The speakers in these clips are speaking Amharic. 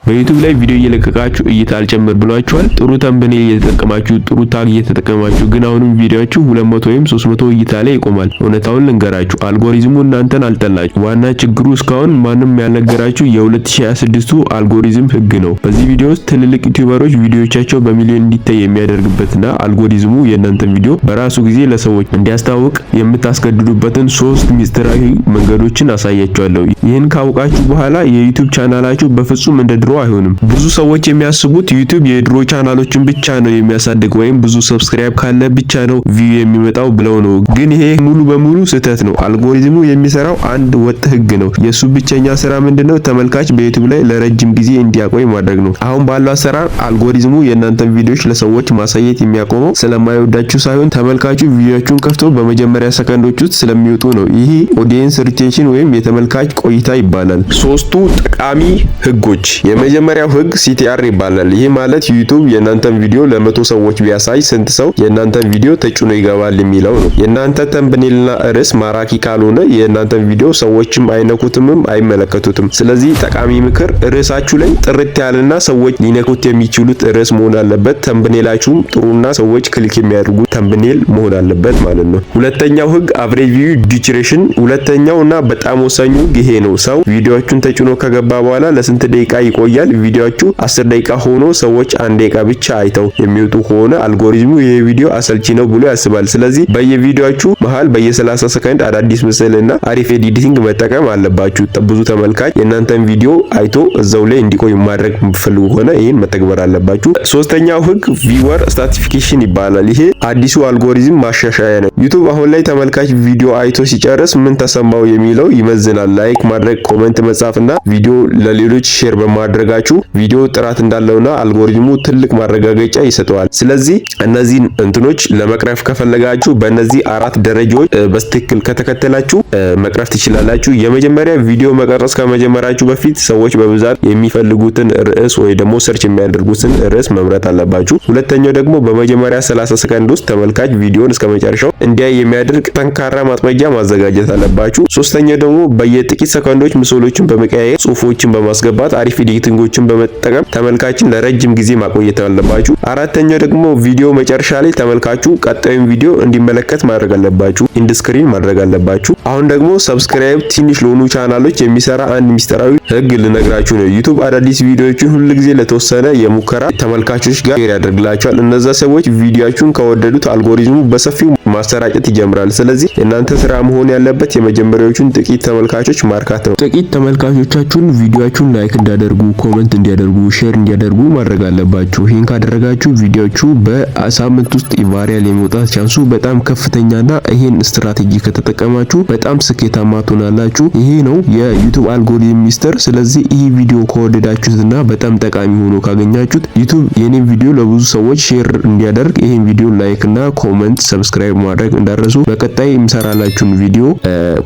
በዩቲዩብ ላይ ቪዲዮ እየለቀቃችሁ እይታ አልጨምር ብሏችኋል። ጥሩ ተምብኔል እየተጠቀማችሁ ጥሩ ታግ እየተጠቀማችሁ ግን አሁንም ቪዲዮአችሁ 200 ወይም 300 እይታ ላይ ይቆማል። እውነታውን ልንገራችሁ፣ አልጎሪዝሙ እናንተን አልጠላችሁ። ዋና ችግሩ እስካሁን ማንም ያልነገራችሁ የ2026ቱ አልጎሪዝም ህግ ነው። በዚህ ቪዲዮ ውስጥ ትልልቅ ዩቲዩበሮች ቪዲዮዎቻቸው በሚሊዮን እንዲታይ የሚያደርግበትና አልጎሪዝሙ የእናንተን ቪዲዮ በራሱ ጊዜ ለሰዎች እንዲያስታውቅ የምታስገድዱበትን 3 ሚስጥራዊ መንገዶችን አሳያችኋለሁ። ይህን ካወቃችሁ በኋላ የዩቲዩብ ቻናላችሁ በፍጹም እንደ ድሮ አይሆንም። ብዙ ሰዎች የሚያስቡት ዩቲዩብ የድሮ ቻናሎችን ብቻ ነው የሚያሳድግ ወይም ብዙ ሰብስክራይብ ካለ ብቻ ነው ቪው የሚመጣው ብለው ነው። ግን ይሄ ሙሉ በሙሉ ስህተት ነው። አልጎሪዝሙ የሚሰራው አንድ ወጥ ህግ ነው። የሱ ብቸኛ ስራ ምንድነው? ተመልካች በዩቲዩብ ላይ ለረጅም ጊዜ እንዲያቆይ ማድረግ ነው። አሁን ባለው አሰራር አልጎሪዝሙ የእናንተን ቪዲዮዎች ለሰዎች ማሳየት የሚያቆመው ስለማይወዳችሁ ሳይሆን ተመልካቹ ቪዲዮቹን ከፍቶ በመጀመሪያ ሰከንዶች ውስጥ ስለሚወጡ ነው። ይሄ ኦዲየንስ ሪቴንሽን ወይም የተመልካች ቆይታ ይባላል። ሶስቱ ጠቃሚ ህጎች። የመጀመሪያው ህግ ሲቲአር ይባላል። ይሄ ማለት ዩቲዩብ የእናንተን ቪዲዮ ለ100 ሰዎች ቢያሳይ ስንት ሰው የእናንተን ቪዲዮ ተጭኖ ይገባል የሚለው ነው። የእናንተ ተምብኔልና ርዕስ ማራኪ ካልሆነ የእናንተን ቪዲዮ ሰዎችም አይነኩትምም አይመለከቱትም። ስለዚህ ጠቃሚ ምክር፣ ርዕሳችሁ ላይ ጥርት ያለና ሰዎች ሊነኩት የሚችሉት ርዕስ መሆን አለበት። ተምብኔላችሁም ጥሩና ሰዎች ክሊክ የሚያደርጉ ተምብኔል መሆን አለበት ማለት ነው። ሁለተኛው ህግ አቨሬጅ ቪው ዱሬሽን። ሁለተኛውና በጣም ወሳኙ ህግ ይሄ ነው። ሰው ቪዲዮአችሁን ተጭኖ ከገባ በኋላ ለስንት ደቂቃ ይቆያል? ቪዲዮአችሁ 10 ደቂቃ ሆኖ ሰዎች 1 ደቂቃ ብቻ አይተው የሚወጡ ከሆነ አልጎሪዝሙ ይሄ ቪዲዮ አሰልቺ ነው ብሎ ያስባል። ስለዚህ በየቪዲዮአችሁ መሃል በየ30 ሰከንድ አዳዲስ ምስልና አሪፍ ኤዲቲንግ መጠቀም አለባችሁ። ብዙ ተመልካች የእናንተን ቪዲዮ አይቶ እዛው ላይ እንዲቆይ ማድረግ የምትፈልጉ ከሆነ ይሄን መተግበር አለባችሁ። ሶስተኛው ህግ ቪወር ስታቲፊኬሽን ይባላል። ይሄ አዲሱ አልጎሪዝም ማሻሻያ ነው። ዩቲዩብ አሁን ላይ ተመልካች ቪዲዮ አይቶ ሲጨርስ ምን ተሰማው የሚለው ይመዝናል። ላይክ ማድረግ፣ ኮሜንት መጻፍና ቪዲዮ ለሌሎች ሼር በማድረጋችሁ ቪዲዮ ጥራት እንዳለውና አልጎሪዝሙ ትልቅ ማረጋገጫ ይሰጠዋል። ስለዚህ እነዚህን እንትኖች ለመቅረፍ ከፈለጋችሁ በእነዚህ 4 ደረጃዎች በትክክል ከተከተላችሁ መቅረፍ ትችላላችሁ። የመጀመሪያ ቪዲዮ መቀረጽ ከመጀመራችሁ በፊት ሰዎች በብዛት የሚፈልጉትን ርዕስ ወይ ደግሞ ሰርች የሚያደርጉትን ርዕስ መምረጥ አለባችሁ። ሁለተኛው ደግሞ በመጀመሪያ 30 ሰከንድ ውስጥ ተመልካች ቪዲዮን እስከመጨረሻው እንዲያይ የሚያደርግ ጠንካራ ማስረጃ ማዘጋጀት አለባችሁ። ሶስተኛው ደግሞ በየጥቂት ሰከንዶች ምስሎችን በመቀያየር ጽሁፎችን በማስገባት አሪፍ ኤዲቲንጎችን በመጠቀም ተመልካችን ለረጅም ጊዜ ማቆየት አለባችሁ። አራተኛው ደግሞ ቪዲዮ መጨረሻ ላይ ተመልካቹ ቀጣዩን ቪዲዮ እንዲመለከት ማድረግ አለባችሁ። ኢንድ ስክሪን ማድረግ አለባችሁ። አሁን ደግሞ ሰብስክራይብ ትንሽ ለሆኑ ቻናሎች የሚሰራ አንድ ሚስጥራዊ ህግ ልነግራችሁ ነው። ዩቲዩብ አዳዲስ ቪዲዮዎችን ሁሉ ጊዜ ለተወሰነ የሙከራ ተመልካቾች ጋር ሼር ያደርግላቸዋል። እነዛ ሰዎች ቪዲዮአችሁን ከወደዱት አልጎሪዝሙ በሰፊው ማሰራጨት ይጀምራል። ስለዚህ የእናንተ ስራ መሆን ያለበት የመጀመሪያዎቹን ጥቂት ተመልካቾች ማርካት ነው። ጥቂት ተመልካቾቻችሁን ቪዲዮአችሁን ላይክ እንዲያደርጉ፣ ኮሜንት እንዲያደርጉ፣ ሼር እንዲያደርጉ ማድረግ አለባችሁ። ይሄን ካደረጋችሁ ቪዲዮቹ በሳምንት ውስጥ ቫይራል የመውጣት ቻንሱ በጣም ከፍተኛና ይሄን ስትራቴጂ ከተጠቀማችሁ በጣም ስኬታማ ትሆናላችሁ። ይሄ ነው የዩቲዩብ አልጎሪዝም ሚስጥር። ስለዚህ ይሄ ቪዲዮ ከወደዳችሁትና በጣም ጠቃሚ ሆኖ ካገኛችሁት ዩቲዩብ የኔን ቪዲዮ ለብዙ ሰዎች ሼር እንዲያደርግ ይሄን ቪዲዮ ላይክ እና ኮሜንት ሰብስክራይብ ማድረግ እንዳትረሱ። በቀጣይ የምሰራላችሁን ቪዲዮ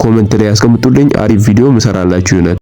ኮሜንት ላይ ያስቀምጡልኝ። አሪፍ ቪዲዮ ምሰራላችሁ ይሆናል።